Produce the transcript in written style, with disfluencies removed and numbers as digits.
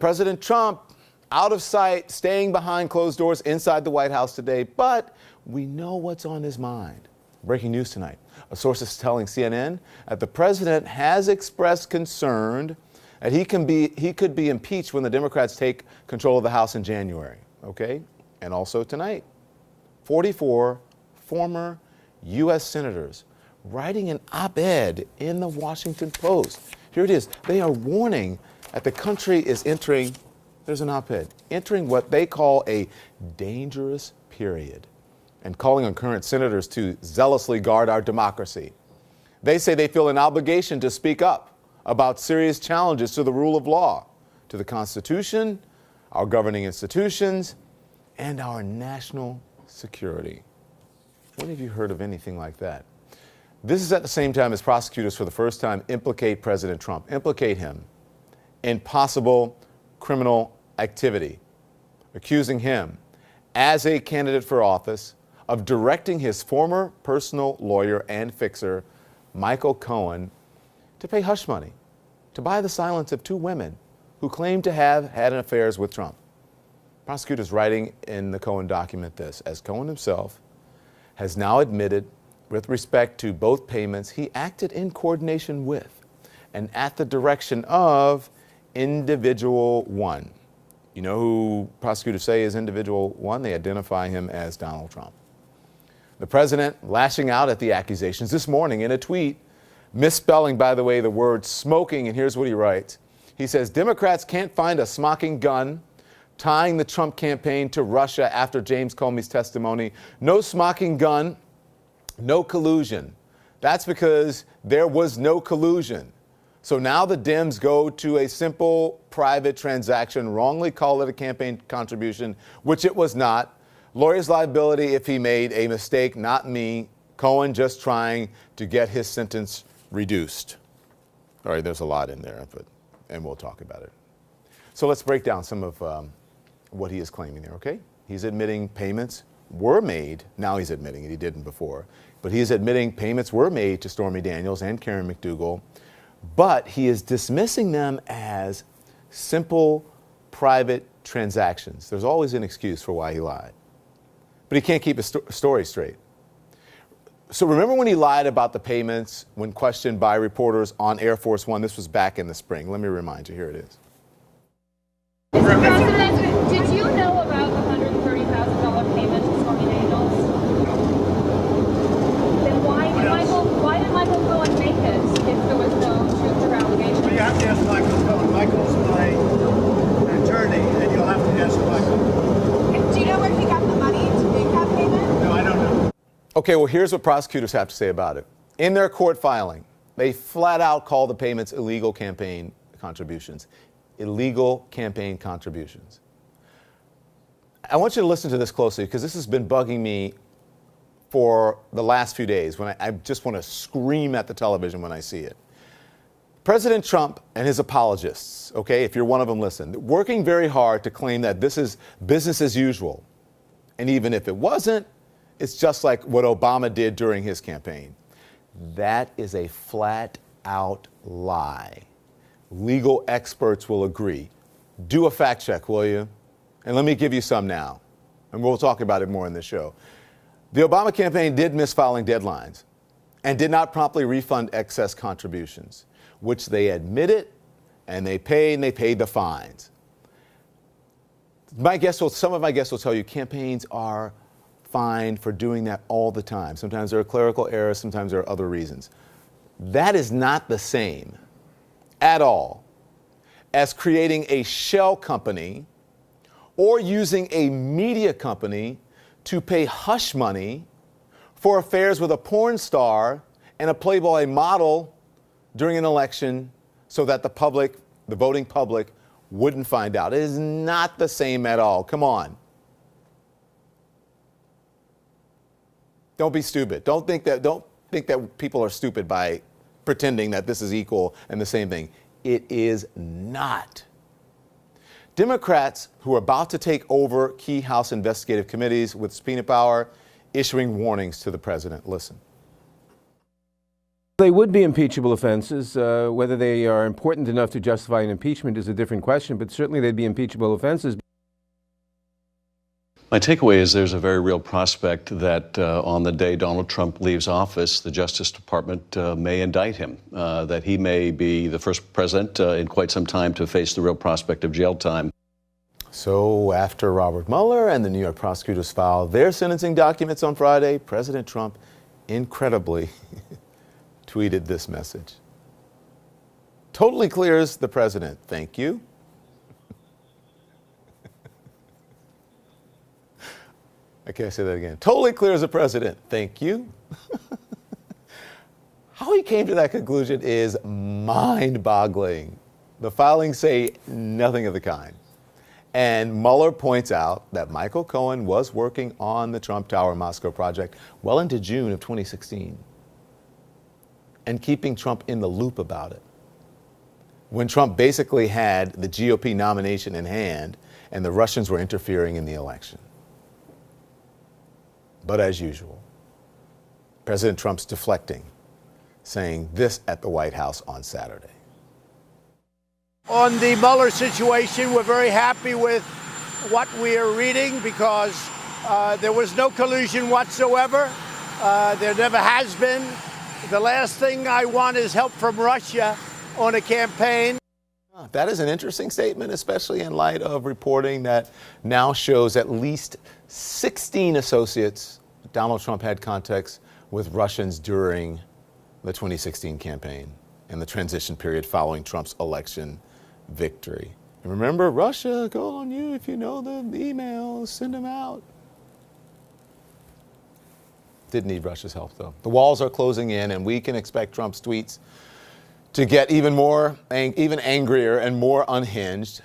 President Trump out of sight, staying behind closed doors inside the White House today, but we know what's on his mind. Breaking news tonight. A source is telling CNN that the president has expressed concern that he could be impeached when the Democrats take control of the House in January. Okay? And also tonight, 44 former U.S. senators writing an op-ed in the Washington Post. Here it is. They are warning that the country is entering, there's an op-ed, entering what they call a dangerous period, and calling on current senators to zealously guard our democracy. They say they feel an obligation to speak up about serious challenges to the rule of law, to the Constitution, our governing institutions, and our national security. When have you heard of anything like that? This is at the same time as prosecutors for the first time implicate President Trump, implicate him in possible criminal activity, accusing him as a candidate for office of directing his former personal lawyer and fixer, Michael Cohen, to pay hush money to buy the silence of two women who claimed to have had affairs with Trump. Prosecutors writing in the Cohen document this, as Cohen himself has now admitted with respect to both payments, he acted in coordination with and at the direction of individual one. You know who prosecutors say is individual one? They identify him as Donald Trump. The president lashing out at the accusations this morning in a tweet, misspelling, by the way, the word smoking, and here's what he writes. He says, Democrats can't find a smoking gun tying the Trump campaign to Russia after James Comey's testimony. No smoking gun, no collusion. That's because there was no collusion. So now the Dems go to a simple private transaction, wrongly call it a campaign contribution, which it was not. Lawyer's liability if he made a mistake, not me. Cohen just trying to get his sentence reduced. All right, there's a lot in there, and we'll talk about it. So let's break down some of what he is claiming there, okay? He's admitting payments were made. Now he's admitting it. He didn't before. But he is admitting payments were made to Stormy Daniels and Karen McDougal, but he is dismissing them as simple private transactions. There's always an excuse for why he lied. But he can't keep his story straight. So remember when he lied about the payments when questioned by reporters on Air Force One? This was back in the spring. Let me remind you. Here it is. Mr. President, did you know about the $130,000 payment to Stormy Daniels? Then why did Michael Cohen make it if there was no truth or allegation? Well, you have to ask Michael Cohen. Michael's my attorney, and you'll have to ask Michael. Do you know where he got the money to make that payment? No, I don't know. Okay, well, here's what prosecutors have to say about it. In their court filing, they flat out call the payments illegal campaign contributions. Illegal campaign contributions. I want you to listen to this closely because this has been bugging me for the last few days when I just want to scream at the television when I see it. President Trump and his apologists, okay, if you're one of them, listen, working very hard to claim that this is business as usual. And even if it wasn't, it's just like what Obama did during his campaign. That is a flat out lie. Legal experts will agree. Do a fact check, will you? And let me give you some now. And we'll talk about it more in this show. The Obama campaign did miss filing deadlines and did not promptly refund excess contributions, which they admitted and they paid the fines. Some of my guests will tell you campaigns are fined for doing that all the time. Sometimes there are clerical errors, sometimes there are other reasons. That is not the same at all as creating a shell company or using a media company to pay hush money for affairs with a porn star and a Playboy model during an election so that the public, the voting public, wouldn't find out. It is not the same at all. Come on. Don't be stupid. Don't think that people are stupid by pretending that this is equal and the same thing. It is not. Democrats who are about to take over key House investigative committees with subpoena power issuing warnings to the president. Listen. They would be impeachable offenses. Whether they are important enough to justify an impeachment is a different question, but certainly they'd be impeachable offenses. My takeaway is there's a very real prospect that on the day Donald Trump leaves office, the Justice Department may indict him, that he may be the first president in quite some time to face the real prospect of jail time. So after Robert Mueller and the New York prosecutors filed their sentencing documents on Friday, President Trump incredibly tweeted this message. Totally clears the president. Thank you. Okay, I say that again. Totally clears the president. Thank you. How he came to that conclusion is mind-boggling. The filings say nothing of the kind. And Mueller points out that Michael Cohen was working on the Trump Tower Moscow project well into June of 2016 and keeping Trump in the loop about it, when Trump basically had the GOP nomination in hand and the Russians were interfering in the election. But as usual, President Trump's deflecting, saying this at the White House on Saturday. On the Mueller situation, we're very happy with what we are reading because there was no collusion whatsoever. There never has been. The last thing I want is help from Russia on a campaign. That is an interesting statement, especially in light of reporting that now shows at least 16 associates Donald Trump had contacts with Russians during the 2016 campaign and the transition period following Trump's election victory. And remember, Russia, go on you if you know the emails, send them out. Didn't need Russia's help, though. The walls are closing in, and we can expect Trump's tweets to get even angrier and more unhinged.